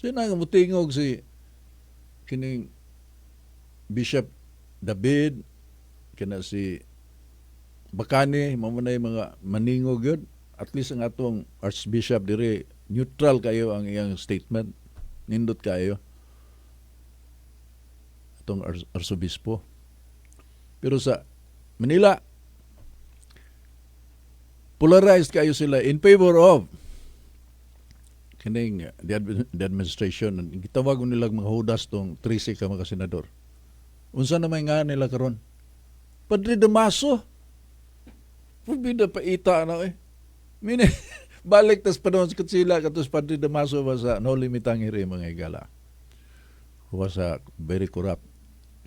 Sina nga mutingog si kining Bishop David, kana si Bacani, mamunay mga maningog yun. At least ang atong Archbishop dire neutral kayo ang iyang statement. Nindot kayo atong Arsobispo. Pero sa Manila, polarized kayo sila in favor of kining the administration. Gitawag nila mga hudas tong 13 ka mga senador. Unsa na may nga nila karon? Padre Damaso. Pubida pa ita na eh. Mini, balik tas panahon sa sila katos Padre Damaso ba sa no limitang hiri mga igala. Huwa sa very corrupt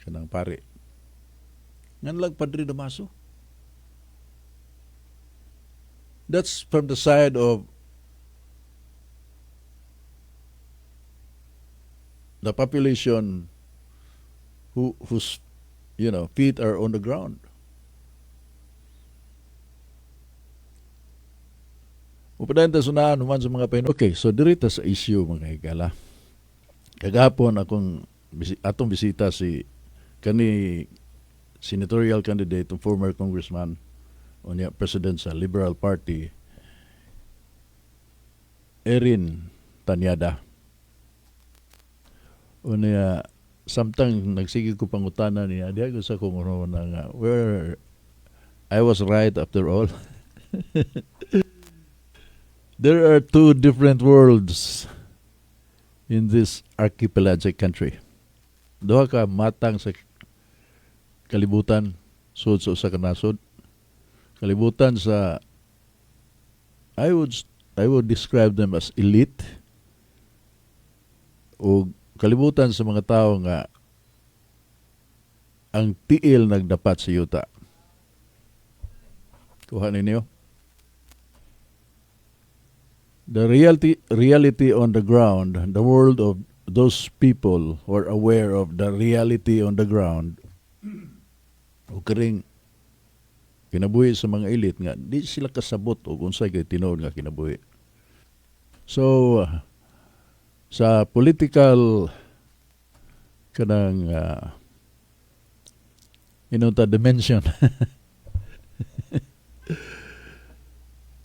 kanang pare. Ngan lang Padre Damaso. That's from the side of the population whose feet are on the ground. Upadayon ta sunahan human sa mga pain. Okay, so dirita sa issue mga higala. Kagapon atong bisita si kani senatorial candidate ng former congressman o niya president sa Liberal Party Erin Tanyada. O niya samtang nagsige ko pangutana niya diha ko sa kung ano nga where I was right after all. There are two different worlds in this archipelagic country. Duha ka matang sa kalibutan sud sa usa ka nasod. Kalibutan sa I would describe them as elite o kalibutan sa mga tao nga ang tiil nagdapat sa yuta. Kuha ninyo. The reality on the ground, the world of those people who are aware of the reality on the ground, o karing kinabuhi sa mga elite nga, di sila kasabot o unsay kay tinuod nga kinabuhi. So, sa political kanang dimension,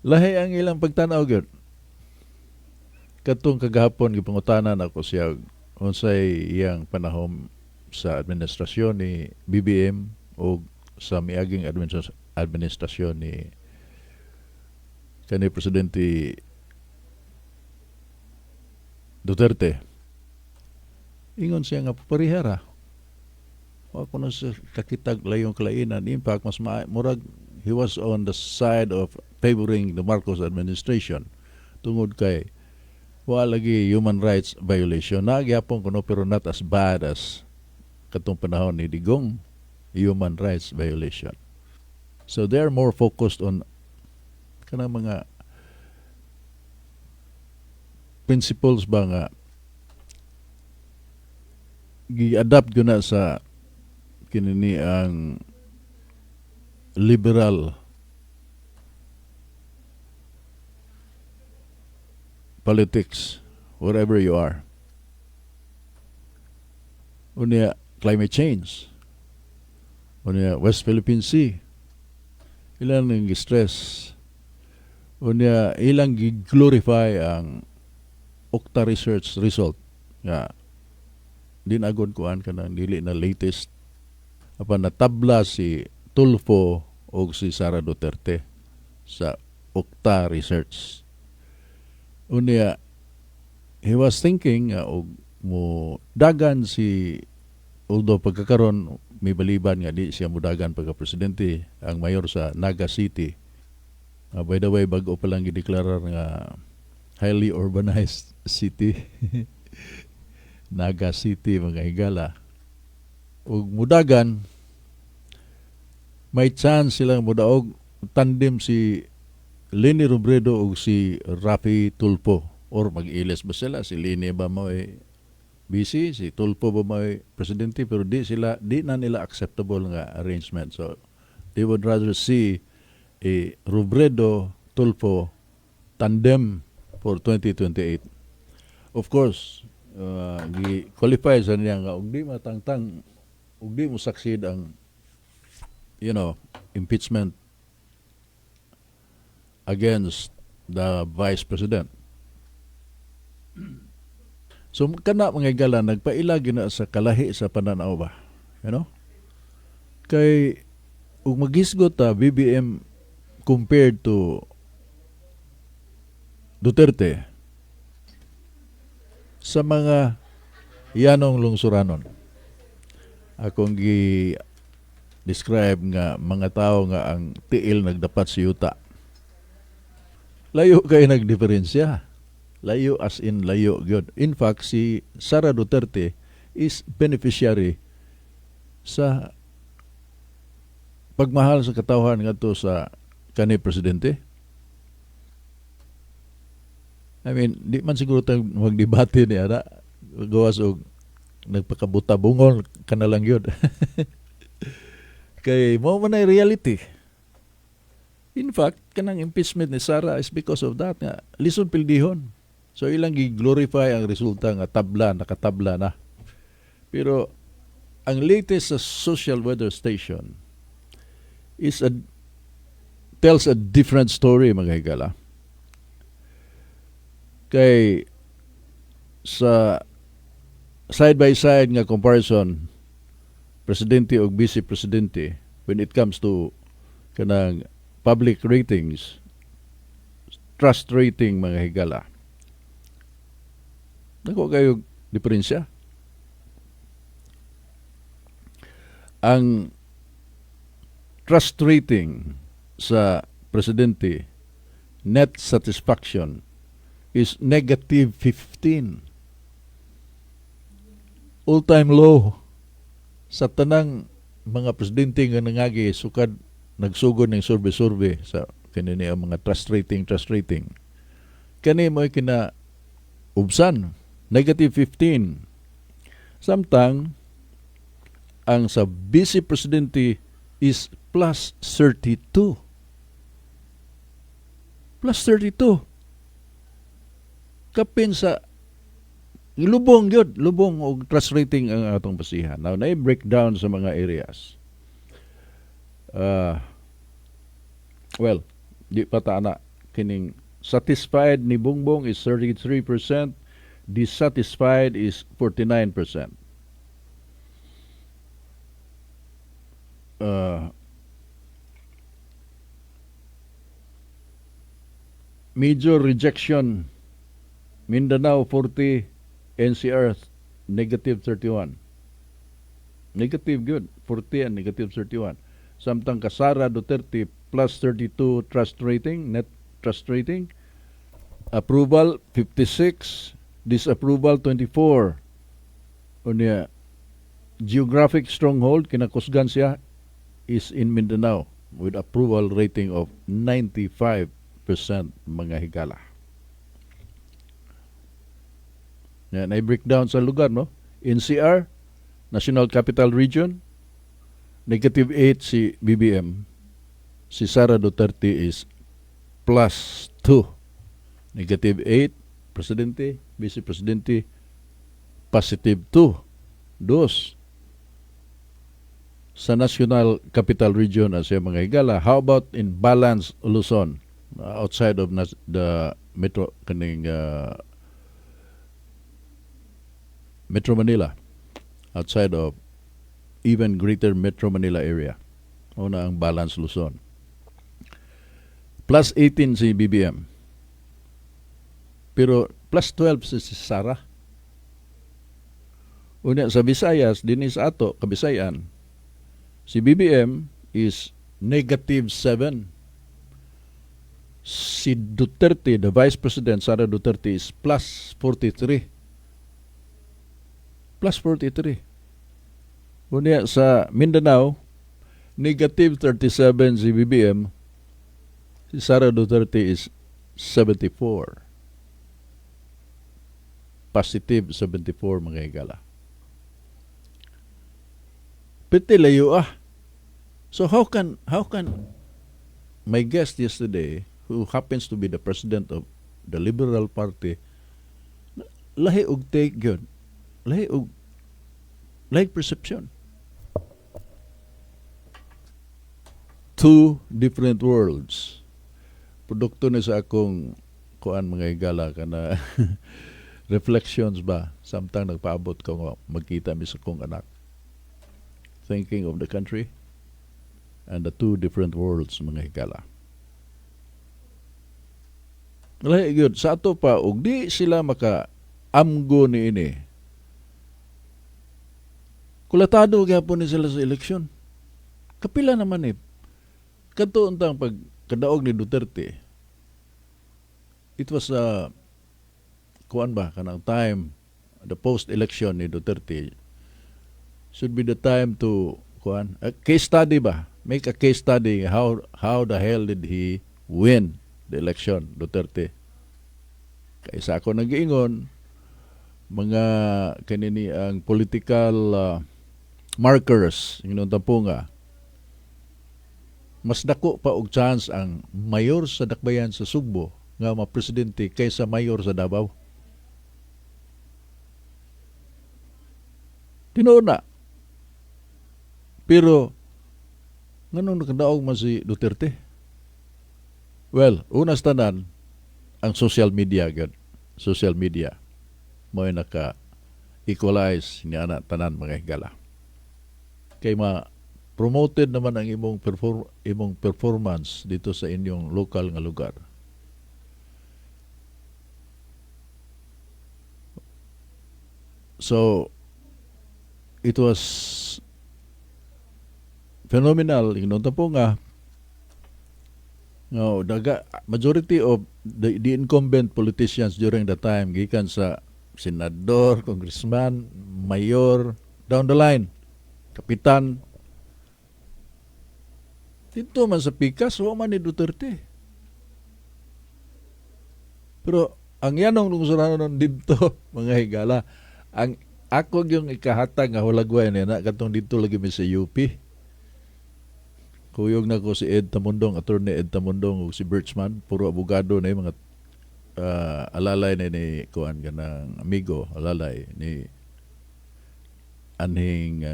lahi ang ilang pagtanaw gyud. Katong kagahapon gipangutanan ako siya unsay iyang panahon sa administrasyon ni BBM o sa miaging administrasyon ni kanhi presidente Duterte. Ingon siya nga parihara. O kuno sa kakitag layong kalainan, impact mas murag he was on the side of favoring the Marcos administration tungod kay wala lagi human rights violation. Nagyapon kuno pero not as bad as katong panahon ni Digong human rights violation. So they are more focused on kanang mga principles ba nga gi-adapt ko na sa kinini ang liberal politics wherever you are. Unya climate change. Unya West Philippine Sea. Ilang nang stress. Unya ilang gi-glorify ang Okta research result nga dinagod kuan kanang dili na latest apan natabla si Tulfo o si Sara Duterte sa Okta research. Unya he was thinking og mo dagan si although pagkakaron may baliban nga di siya mudagan pagka presidente ang mayor sa Naga City. By the way, bago pa lang gideklarar nga highly urbanized city. Naga City mga higala. Ug mudagan may chance silang mudaog tandem si Leni Robredo ug si Rafi Tulfo or mag-iles ba sila si Leni ba mo busy si Tulfo ba mo presidente pero di na nila acceptable nga arrangement, so they would rather see a Robredo Tulfo tandem for 2028. Of course gi-qualify sa niya nga ug di matangtang ug di mo succeed ang impeachment against the Vice President. So kana mga higala nagpaila gina sa kalahi sa pananaw ba? Kay ug magisgot ta BBM compared to Duterte sa mga yanong lungsuranon. Akong describe nga mga tao nga ang tiil nagdapat sa yuta. Layo kay nagdiferensya. Layo as in layo gyud. In fact, si Sara Duterte is beneficiary sa pagmahal sa katawhan ngadto sa kanhi presidente. I mean, di man siguro tayo magdebate niya na gawas og nagpakabuta bungol ka na lang yun. Kay mo man ay reality. In fact, kanang impeachment ni Sara is because of that nga lison pildihon. So ilang gi-glorify ang resulta nga nakatabla na. Pero ang latest sa social weather station tells a different story mga higala. Kay sa side by side nga comparison presidente o vice presidente when it comes to kanang public ratings, trust rating mga higala, nako kayo diferensya. Ang trust rating sa presidente, net satisfaction is negative 15. All-time low sa tanang mga presidente nga nangagi sukad nagsugod ng survey sa kanini ang mga trust rating. Kani mo kina ubsan negative 15. Samtang ang sa vice presidente is plus 32. Plus 32. Kapin sa lubong og trust rating ang atong basihan. Now, na-breakdown sa mga areas. Well, di pa ta na kining satisfied ni Bongbong is 33%, dissatisfied is 49%. Major rejection, Mindanao 40, NCR negative 31. Negative good, 40 and negative 31. Samtang Sara Duterte plus 32 trust rating, net trust rating. Approval 56, disapproval 24. Unya, geographic stronghold, kinakusgan siya, is in Mindanao with approval rating of 95% mga higala. Yan, i-breakdown sa lugar, no? NCR, National Capital Region, negative 8 si BBM. Si Sara Duterte is plus 2. Negative 8, Presidente, Vice Presidente, positive 2. Dos. Sa National Capital Region as mga higala. How about in Balance, Luzon? Outside of the metro, kaning Metro Manila, outside of even greater Metro Manila area. Una ang Balance Luzon. Plus 18 si BBM. Pero plus 12 si Sara. Una sa Visayas, dinis ato, Kabisayan, si BBM is negative 7. Si Duterte, the Vice President, Sara Duterte, is plus 43. Plus 43. Unya sa Mindanao, negative 37 si BBM, si Sara Duterte is 74. Positive 74 mga higala. Piti layo So how can my guest yesterday, who happens to be the president of the Liberal Party, lahi og take yun. lahi perception. Two different worlds. Produkto ni sa akong kuan mga higala kana reflections ba samtang nagpaabot ko nga magkita mi sa kong anak, thinking of the country and the two different worlds mga higala. Lahi gyud sa ato pa ug di sila maka amgo ni ini. Kulatado gyapon ni sila sa eleksyon. Kapila naman kadto untang pag kadaog ni Duterte. It was kuan ba kanang time, the post-election ni Duterte should be the time to kuan case study ba, make a case study how the hell did he win the election, Duterte. Kaysa ako nag-iingon mga kanini ang political markers ingon tapo nga mas dako pa og chance ang mayor sa Dakbayan sa Sugbo nga ma-presidente kaysa mayor sa Davao. Tinuod na. Pero nganong nakadaog man si Duterte? Well, unas tanan ang social media gud. Social media mo naka equalize ni ana tanan mga higala. Kay promoted naman ang imong performance dito sa inyong local nga lugar. So it was phenomenal. Ingon ta po nga no, majority of the incumbent politicians during the time gikan sa senador, congressman, mayor, down the line, kapitan. Dito man sa pikas, wa man ni Duterte. Pero ang yanong lungsuranon dito, mga higala, ang ako yung ikahatag nga hulagway niya na katong dito lagi mi sa UP. Kuyog na ko si Ed Tamundong, attorney Ed Tamundong o si Birchman, puro abogado na yung mga alalay na ni kuan ganang amigo, alalay ni anhing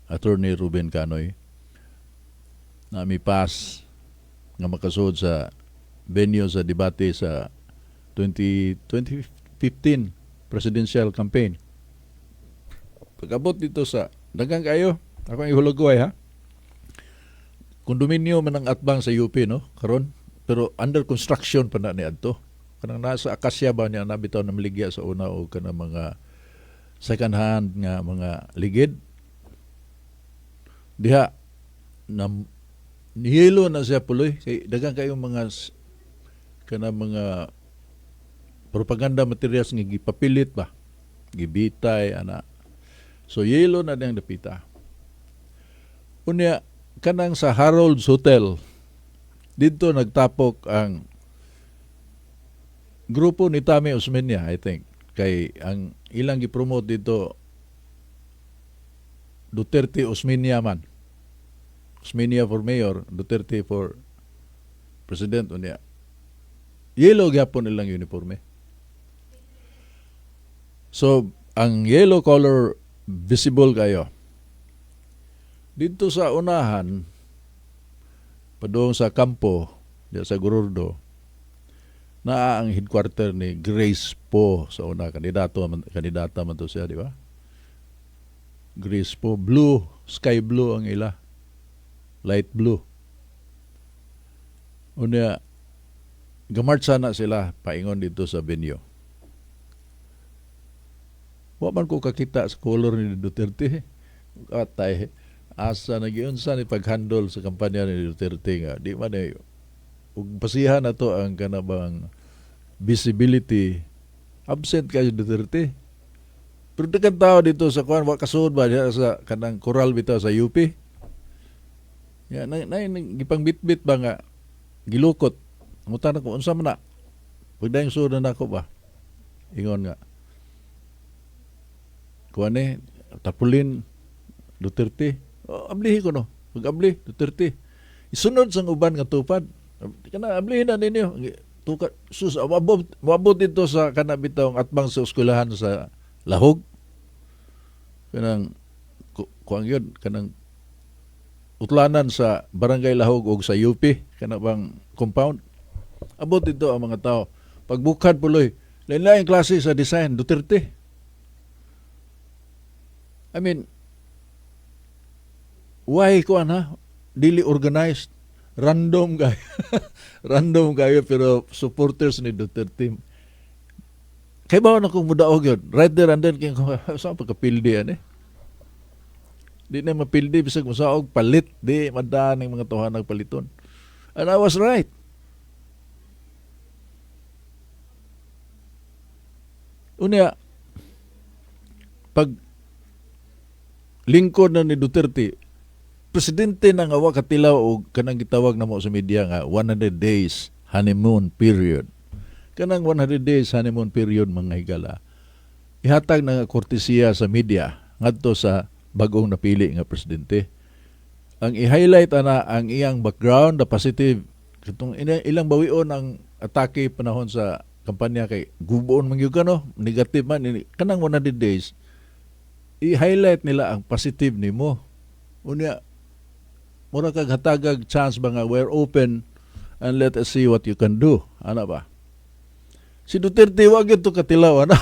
attorney Ruben Canoy na mi pass nga makasud sa venue sa debate sa 2015 presidential campaign. Pag-abot dito sa dagang kayo, ako ang ihulagway ha. Kondominyo man ang atbang sa UP no karon, pero under construction pa na ni adto. Kanang nasa Akasya ba niya nabitaw na maligya sa una o kanang mga second hand nga mga ligid. Diha na nihilo na siya puloy kay dagang kayong mga kanang mga propaganda materials nga gipapilit ba, gibitay ana. So yelo na diyang dapita. Unya kanang sa Harold's Hotel dito nagtapok ang grupo ni Tami Osmeña, I think. Kay ang ilang gipromote dito Duterte Osmeña man. Osmeña for mayor, Duterte for president unya. Yellow gyapon ilang uniforme. So ang yellow color visible kayo. Dito sa unahan, padung sa kampo, sa Gururdo, na ang headquarter ni Grace Poe sa una. Kandidata man to siya, di ba? Grace Poe. Blue, sky blue ang ila. Light blue. Unya, gamartsa na sila paingon dito sa venue. Wa man ko kakita sa color ni Duterte. Atay, asa nagiunsa ni paghandle sa kampanya ni Duterte nga. Di man ug basihan na to ang kanabang visibility. Absent kayo Duterte. Pero dagan tao dito sa kuan wa kasud ba sa kanang koral bitaw sa UP. Ya gipang bitbit ba nga gilukot. Mutan ko unsa man na. Pagdayong sudan nako ba. Ingon nga. Kuan tapulin Duterte. Ablihi ko no. Pag-abli Duterte. Isunod sang uban nga tupad. Kana ablihin na ninyo. Tukat sus mabot dito sa kana bitong atbang sa eskwelahan sa Lahog. kanang kuang yun, kanang utlanan sa Barangay Lahog o sa UP, kana bang compound. Abot dito ang mga tao. Pagbukad puloy, lain-lain klase sa design, Duterte. I mean, why ko na dili organized, random kayo. Random kayo pero supporters ni Duterte. Kaya ba na kung mudaog yun? Right there and then, saan pagkapildi yan eh? Di na mapildi, bisag masaog, palit. Di, madaan ng mga tuhan nagpaliton. And I was right. Unya, pag lingkod na ni Duterte, presidente na nga wa katilaw o kanang gitawag na mo sa media nga 100 days honeymoon period. Kanang 100 days honeymoon period mga higala. Ihatag na nga kortesiya sa media ngadto sa bagong napili nga presidente. Ang i-highlight ana ang iyang background, the positive. Katong ilang bawion ang atake panahon sa kampanya kay gubuon man gyud kano, negative man kanang 100 days. I-highlight nila ang positive nimo. Unya mura kag hatagag chance ba nga we're open and let us see what you can do. Ana ba? Si Duterte wag gyud to katilaw ana.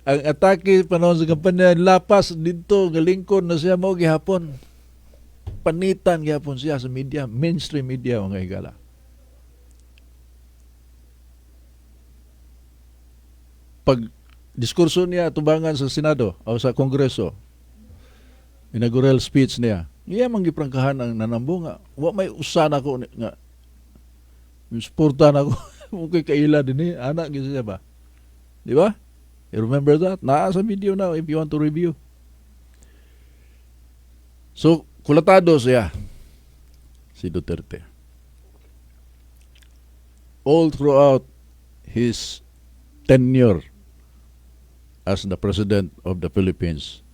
Ang atake panahon sa kampanya lapas dito galingkod na siya mo gihapon. Panitan gihapon siya sa media, mainstream media mga higala. Pag diskurso niya tubangan sa Senado o sa Kongreso, inaugural speech niya, iya man giprangkahan ang nanambo nga wa may usan ako nga suportahan ako kay kaila dinhi anak gyud siya ba, di ba? You remember that? Naa sa video now if you want to review. So kulatado siya si Duterte all throughout his tenure as the President of the Philippines.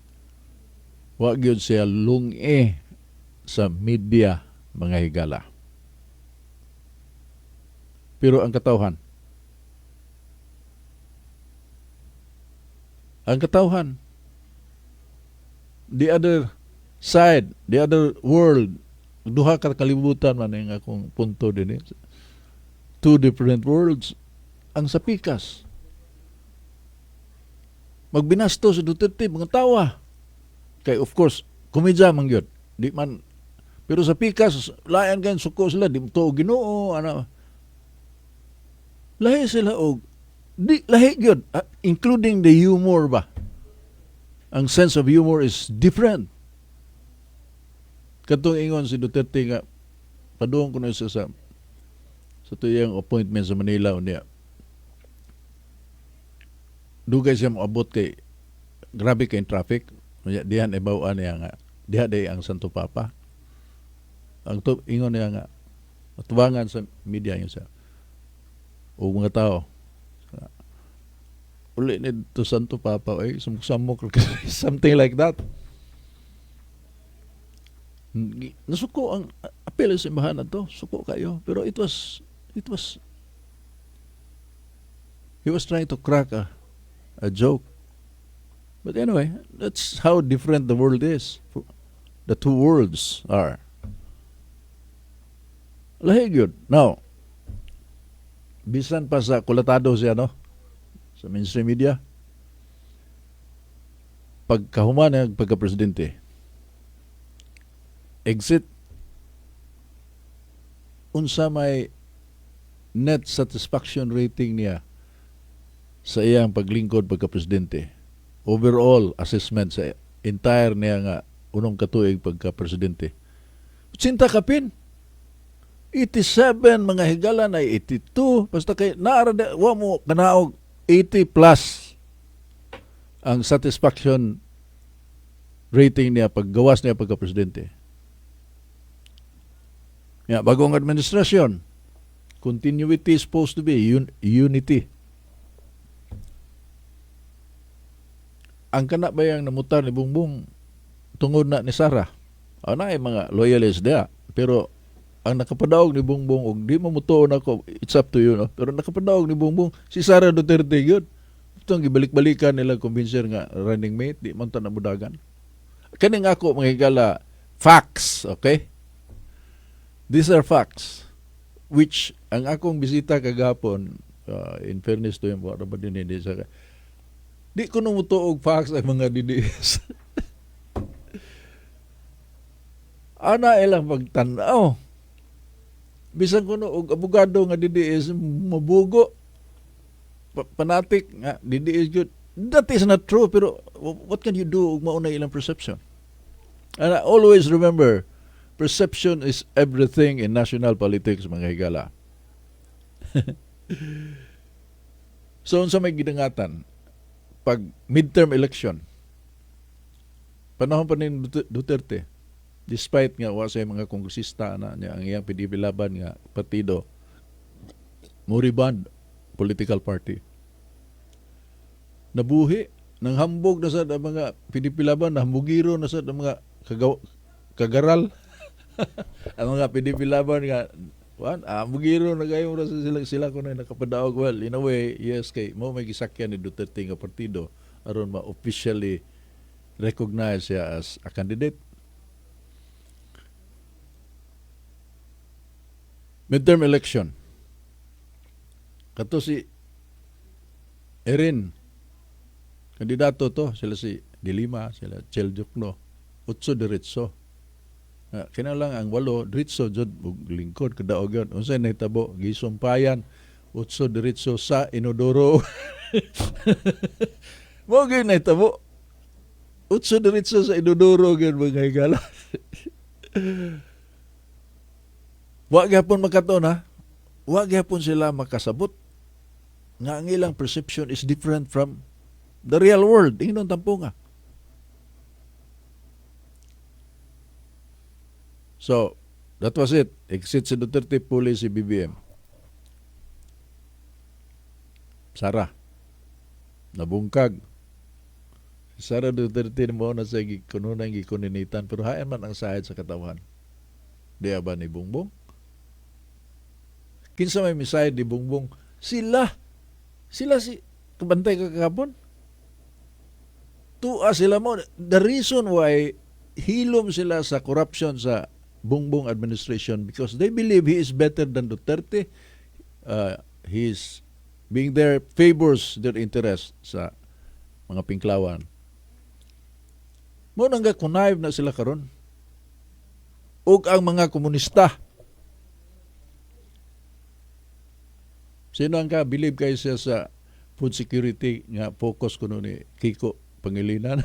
Wa gyud siya lungi sa media mga higala. Pero ang katawhan, the other side, the other world, duha ka kalibutan man ang akong punto din. Two different worlds. Ang sa pikas, magbinasto si Duterte, mga tawa. Kay of course, komedya man gyud. Di man, pero sa pikas, layan gan suko sila, di to Ginoo, ano. Lahi sila og di lahi gyud, including the humor ba. Ang sense of humor is different. Katong ingon si Duterte nga padung kuno sa tuyang appointment sa Manila unya. Dugay siya moabot kay grabe kay traffic. Dihan ibaw niya nga diha day ang Santo Papa. Ang ingon niya nga tubangan sa media yun sa o mga tao. Uli ni to Santo Papa ay samok something like that. Nasuko ang apel sa simbahan to, suko kayo, pero it was he was trying to crack a joke. But anyway, that's how different the world is. The two worlds are. Lahi gyud. Now, bisan pa sa kulatado siya no sa mainstream media, pagkahuman niya pagka-presidente, exit unsa may net satisfaction rating niya sa iyang paglingkod pagka-presidente, overall assessment sa entire niya nga unong katuig pagka-presidente, 80 kapin, 87 mga higala na 82 basta kay naara wa mo kanaog 80 plus ang satisfaction rating niya paggawas niya pagka-presidente. Ya, bagong administrasyon, continuity is supposed to be unity. Ang kana ba yang namutar ni Bongbong tungod na ni Sara? Ana ay mga loyalists dia, pero ang nakapadaog ni Bongbong og di mo mutuon ako, it's up to you no. Pero nakapadaog ni Bongbong si Sara Duterte gyud. Itong gibalik-balikan nila convincer nga running mate, di man ta nabudagan. Kaning ako mga higala, facts, okay? These are facts which ang akong bisita kagapon, in fairness to him, wala ba din hindi sa di ko nung mutuog facts ang mga DDS. Ana ilang pagtanaw. Bisan ko og abogado nga DDS mabugo. Panatik nga DDS good. That is not true, pero what can you do ug mauna ilang perception? And I always remember, perception is everything in national politics, mga higala. So, unsa may gidangatan, pag midterm election, panahon pa ni Duterte, despite nga wa say mga kongresista na niya ang iyang PDP laban nga partido, moribund political party. Nabuhi, nang hambog na sa mga PDP laban, nahambugiro na sa mga kagaral. Ang mga PDP laban nga, hambugiro na kayo na sila ko na nakapadaog. Well, in a way, yes, kay mo may gisakyan ni Duterte nga partido aron ma-officially recognize siya as a candidate. Midterm election. Kato si Erin, kandidato to, sila si Dilima, sila Chel Jokno, 8 diretso. Kinalang ang 8 diretso jud lingkod kadaog yon. Unsay nahitabo gisumpayan 8 diretso sa Inodoro. Mo gyud nahitabo 8 diretso sa Inodoro gyud mga higala. Wa gyapon makaton ha. Wa gyapon sila makasabot nga ang ilang perception is different from the real world. Ingnon tampo nga. So, that was it. Exit si Duterte, puli si BBM. Sara. Nabungkag. Sara Duterte mo na sa kununang gikuninitan, pero hayan man ang sahid sa katawan. Di ba ni Bongbong? Kinsa may misayad ni Bongbong? Sila si kabantay kakapon. Tuwa sila mo. The reason why hilom sila sa corruption sa Bongbong administration because they believe he is better than Duterte. He's being there favors their interest sa mga pinklawan. Mo nang kunayb na sila karon. Ug ang mga komunista. Sino ang ka-believe kayo siya sa food security nga focus kuno ni Kiko Pangilinan?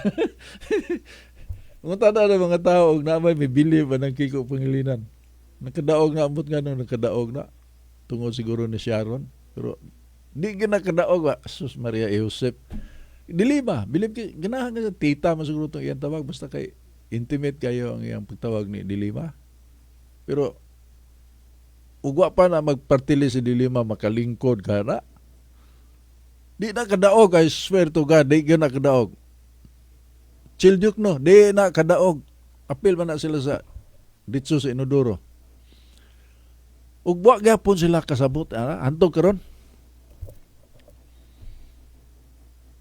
Mga tada na mga tao og namay may believe ng Kiko Pangilinan. Nakadaog na amot nga nung nakadaog na tungod siguro ni Sharon, pero di ginakadaog ba Sus Maria Josep. Dilima, believe ganahan nga tita man siguro tong iyang tawag basta kay intimate kayo ang iyang pagtawag ni Dilima. Pero ugwa pa na magpartili si Dilima makalingkod ka na. Di na kadaog, I swear to God, di na kadaog. Chiljuk no, di na kadaog. Apil man na sila sa ditso sa Inodoro. Ugwa gyapon sila kasabot, hantog karon.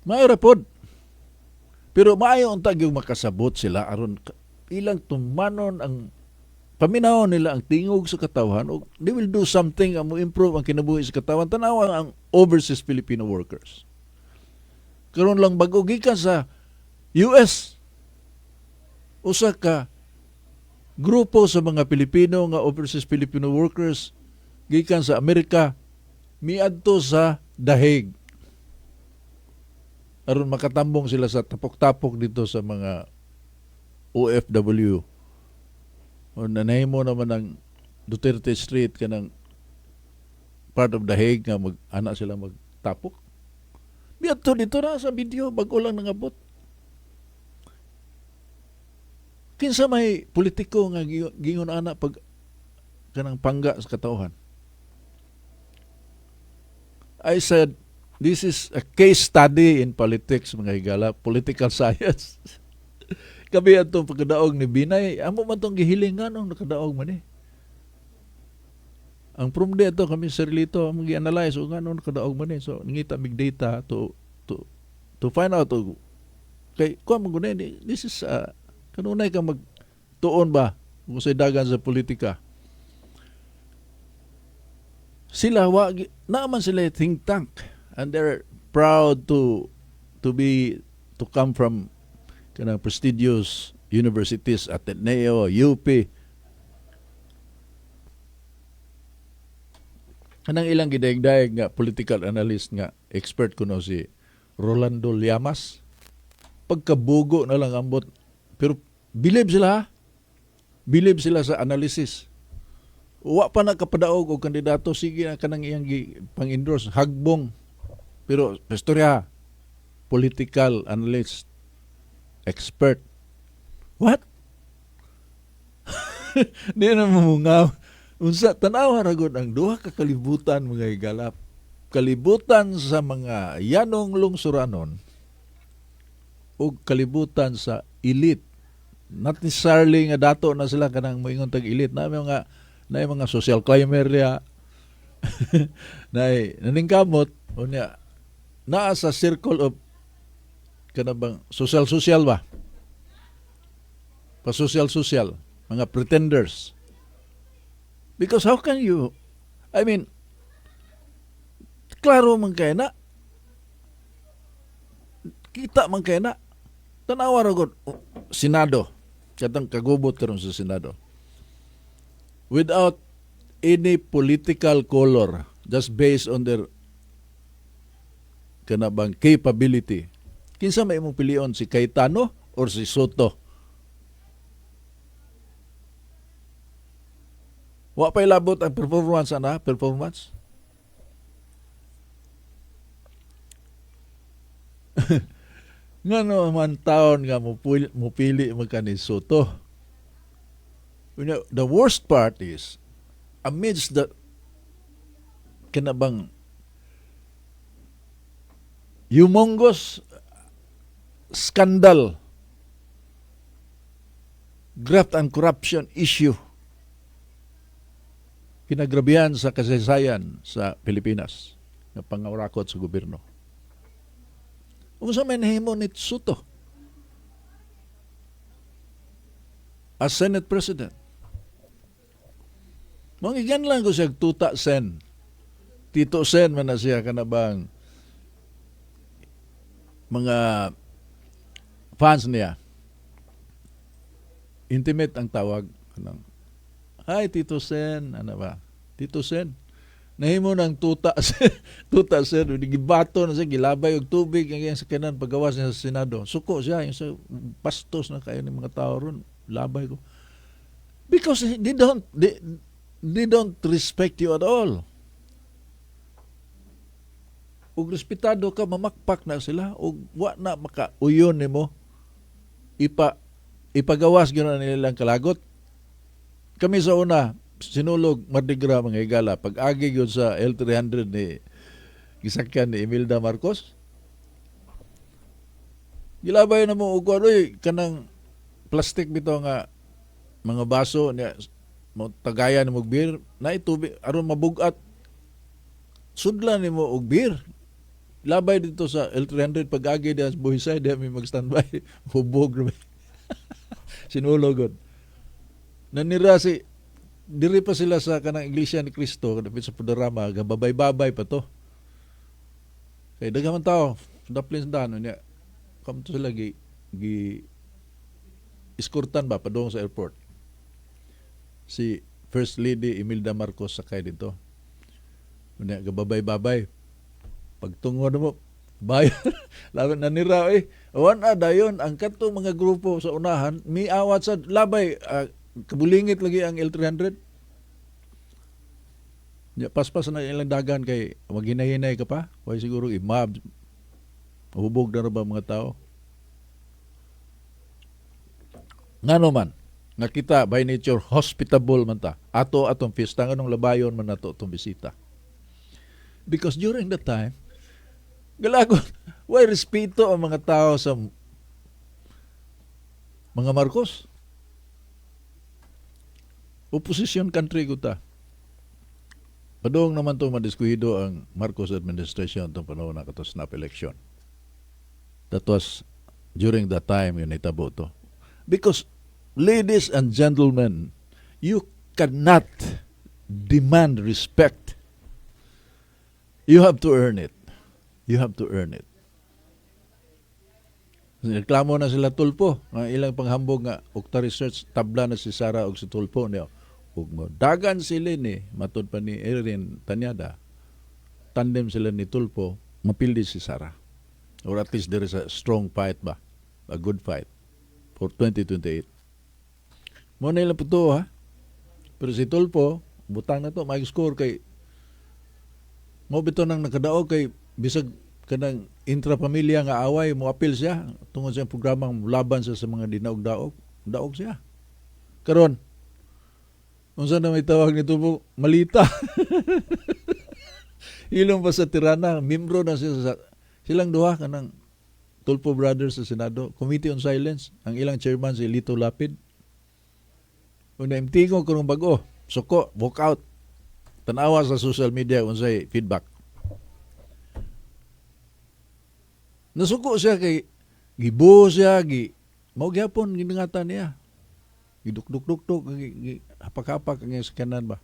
Maayo pod. Pero maayo untag yung makasabot sila aron ilang tumanon ang paminawon nila ang tingog sa katawan o they will do something ang mo improve ang kinabuhi sa katawan. Tanawa ang overseas Filipino workers. Karon lang bago gikan sa US, usa ka grupo sa mga Pilipino nga overseas Filipino workers gikan sa Amerika miadto sa The Hague aron makatambong sila sa tapok-tapok dito sa mga OFW. O nanahimo naman ang Duterte Street kanang part of The Hague nga anak sila magtapok. Miadto dito na sa video bago lang nangabot. Kinsa may politiko nga gingon ana pag kanang pangga sa katauhan. I said, this is a case study in politics, mga higala, political science. Kami atong pagkadaog ni Binay, amo man tong gihilingan nung nakadaog man eh. Ang promde ato kami sarili ito, mag-analyze o nga nung nakadaog man eh. So, nangita big data to to find out kay kuan mo guna this is kanunay ka magtuon ba kung sa dagan sa politika. Sila naman sila think tank and they're proud to come from kanang prestigious universities, Ateneo, UP. Kanang ilang gidayeg-dayeg nga political analyst nga expert kuno si Rolando Llamas. Pagkabugo na lang ambot. Pero believe sila ha? Believe sila sa analysis. Wa pa na kapadaog og kandidato, sige na kanang iyang pang-endorse, hagbong. Pero pastorya, political analyst, expert. What? Di na mamungaw. Unsa tanawa ra gud ang duha ka kalibutan mga higalap. Kalibutan sa mga yanong lungsuranon o kalibutan sa elite. Not necessarily nga dato na sila kanang moingon tag elite na mga social climber ya. Naningkamot unya naa sa circle of kanabang social ba? Pa social mga pretenders. Because how can you, I mean, klaro man kay na, kita man kay na, tanawa ra gud Senado, katang kagubot karon sa Senado. Without any political color, just based on their kanabang capability. Kinsa may imong pilion, si Cayetano or si Soto? Wa pa'y labot ang performance. Nga naman taon nga mupili magkani Soto. The worst part is, amidst the kanabang humongous scandal, graft and corruption issue, kinagrabihan sa kasaysayan sa Pilipinas na pangaurakot sa gobyerno. Kung sa may nahimo ni Soto as Senate President, mangigyan lang ko siya tuta sen. Tito sen man na siya kanabang mga fans niya. Intimate ang tawag ng hi, Tito Sen. Ano ba? Tito Sen. Nahimo ng tuta Sen. Gibato na siya, gilabay og tubig ang sa kanan paggawas niya sa Senado. Suko siya. Yung sa pastos na kayo ng mga tao ron. Labay ko. Because they don't respect you at all. Ug respetado ka, mamakpak na sila. Ug wa na makauyon ni mo. Ipagawas gano'n nilang kalagot. Kami sa una, sinulog Mardigra mga higala, pag-agi yun sa L300 ni gisakyan ni Imelda Marcos. Gilabay na mo ug kanang plastic bito nga mga baso niya tagayan ni mo beer na itubig aron mabugat. Sudlan ni mo og beer. Labay dito sa L300 pag-agi diya sa Buhisay, diya may mag-standby. Hubog na sinulog. Nanira diri pa sila sa kanang Iglesia ni Cristo kapit sa panorama, gababay-babay pa to. Kay daghang tao, daplin sa dano niya. Come to sila iskortan ba padung sa airport. Si First Lady Imelda Marcos sakay dito. Unya gababay-babay. Pagtungod mo, bayan. Laban nanira awan dayon ang katong mga grupo sa unahan, miawat sa labay kabulingit lagi ang L300. Ya, paspas na ilang dagan kay maghinay-hinay ka pa. Way siguro imab. Hubog na ba mga tao? Ngano man, nakita by nature hospitable man ta. Atong fiesta nganong labayon man nato itong bisita. Because during that time, galagon, way respeto ang mga tao sa mga Marcos. Opposition country ko ta. Padung naman itong madiskuhido ang Marcos administration itong panahon na kato snap election. That was during that time yun itabo to. Because, ladies and gentlemen, you cannot demand respect. You have to earn it. You have to earn it. Reklamo na sila Tulfo. Ang ilang panghambog nga Ukta Research, tabla na si Sara o si Tulfo niya. Ug mo dagan sila ni matud pa ni Erin Tanyada. Tandem sila ni Tulfo, mapildi si Sara. Or at least there is a strong fight ba? A good fight for 2028. Mo na ilang puto ha. Pero si Tulfo, butang na to, mag-score kay mo bito nang nakadaog kay bisag kanang intrapamilya nga away mo apil siya tungod sa programang laban sa mga dinaog-daog. Daog siya. Karon unsa na may tawag nito po? Malita. Ilong pa sa tirana, membro na siya sa silang duha kanang Tulfo Brothers sa Senado, Committee on Silence, ang ilang chairman si Lito Lapid. Una imtingo kurong bago, suko, walk out. Tanawa sa social media unsay feedback. Nasuko siya kay gibo siya, mao gyapon giningatan niya. Giduk-duk-duk, hapak-hapak ang kanan ba.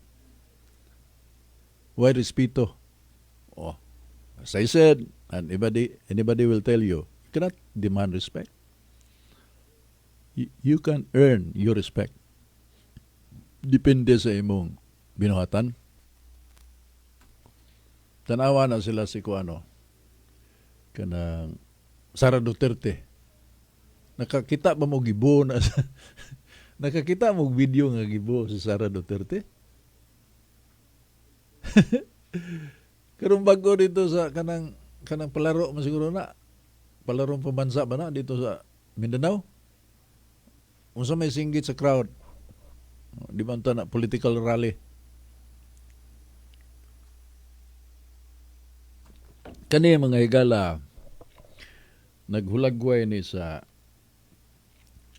Why respeto? Oh, as I said, and anybody will tell you cannot demand respect. You can earn your respect. Depende sa imong binuhatan. Tanawa na sila si Kuano, kanang Sara Duterte. Nakakita ba mo gibo na nakakita mo video nga gibo si Sara Duterte? Karong bago dito sa kanang palaro man siguro na. Palarong pambansa ba na dito sa Mindanao? Unsa may singgit sa crowd? Di ba na political rally? Kani mga higala naghulagway ni sa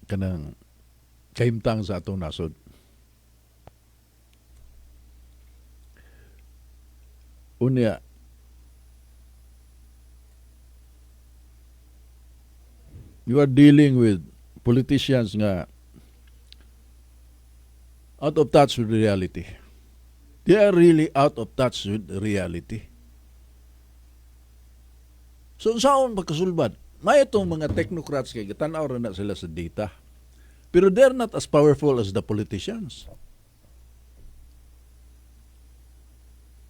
kanang kahimtang sa atong nasod. Unya, you are dealing with politicians nga out of touch with reality. They are really out of touch with reality. So, saan magkasulbad? May itong mga technocrats kay tanaw rin na sila sa data. Pero they're not as powerful as the politicians.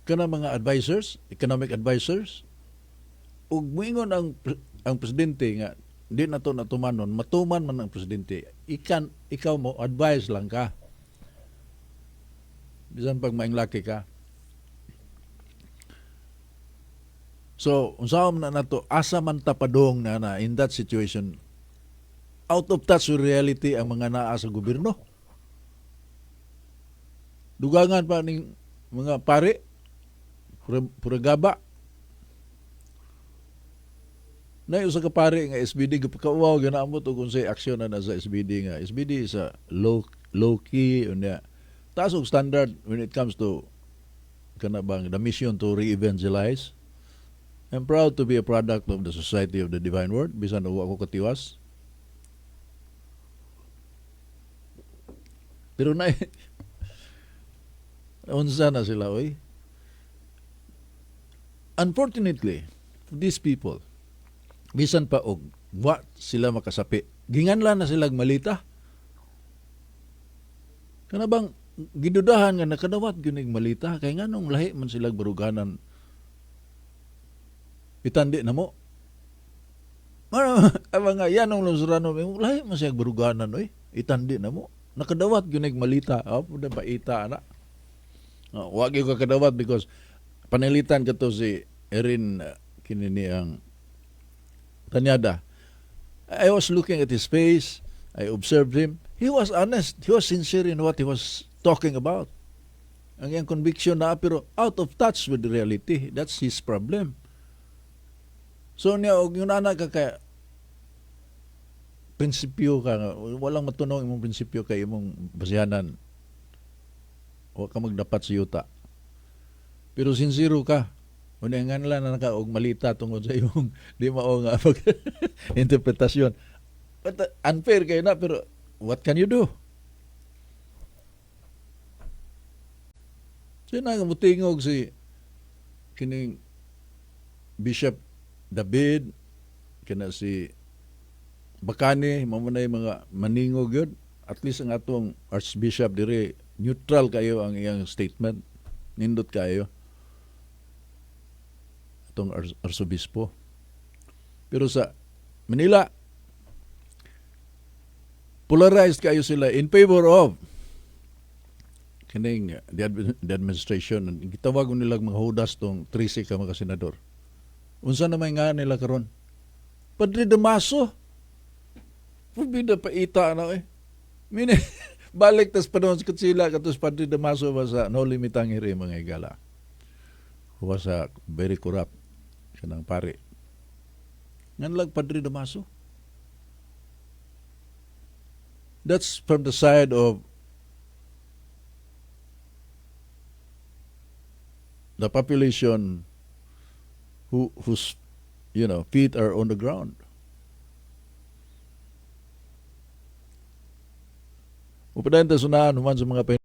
Kana mga advisors, economic advisors, ug moingon ang presidente nga di na to natumanon, matuman man ang presidente. Ikaw mo advise lang ka. Bisan pag mainglaki ka. So, unsaon na nato asa man tapadong na in that situation out of touch with reality ang mga naa sa gobyerno. Dugangan pa ning mga pare puragaba. Na usa ka pare nga SBD gapakauaw ganaamot og unsay aksyon na sa SBD nga. SBD is a low key unya. Taas og standard when it comes to kana bang the mission to re-evangelize. I'm proud to be a product of the Society of the Divine Word. Bisan uwa ko katiwas. Pero na unsa na sila oy. Unfortunately, these people bisan pa og wa sila makasapi. Ginganlan na sila malita. Kana bang gidudahan nga nakadawat gyud malita kay nganong lahi man sila baruganan. Itandi na mo. Mga yanong lungsuranon, lahi man siya baruganan, oy. Itandi na mo. Nakadawat gyud malita. Apo na paita ana. Wag gyud ka kadawat because panilitan ka to si Erin kinini ang Tanyada. I was looking at his face. I observed him. He was honest. He was sincere in what he was talking about. Ang iyang conviction na pero out of touch with the reality. That's his problem. So niya, og yun anak ka kaya prinsipyo ka, walang matunaw imong prinsipyo kay imong basihanan. Huwag ka magdapat sa yuta. Pero sincero ka. Una nga nila na nakaog malita tungkol sa iyong di mao nga pag interpretasyon. But unfair kayo na, pero what can you do? So na mutingog si kining Bishop David, kana si Bacani, mamunay mga maningog yun. At least ang atong Archbishop dire, neutral kayo ang iyang statement. Nindot kayo. Atong Arsobispo. Pero sa Manila, polarized kayo sila in favor of kining the administration. Gitawag ko nilang mga hudas tong 13 ka mga senador. Unsa na may nga nila karon? Padre Damaso. Pubida pa ita na eh. Mine, balik tas panahon sa sila katos Padre Damaso ba sa no limitang hiri mga igala. Huwa sa very corrupt kanang pare. Ngan lang Padre Damaso. That's from the side of the population whose feet are on the ground. Upadayon ta sunahan human sa mga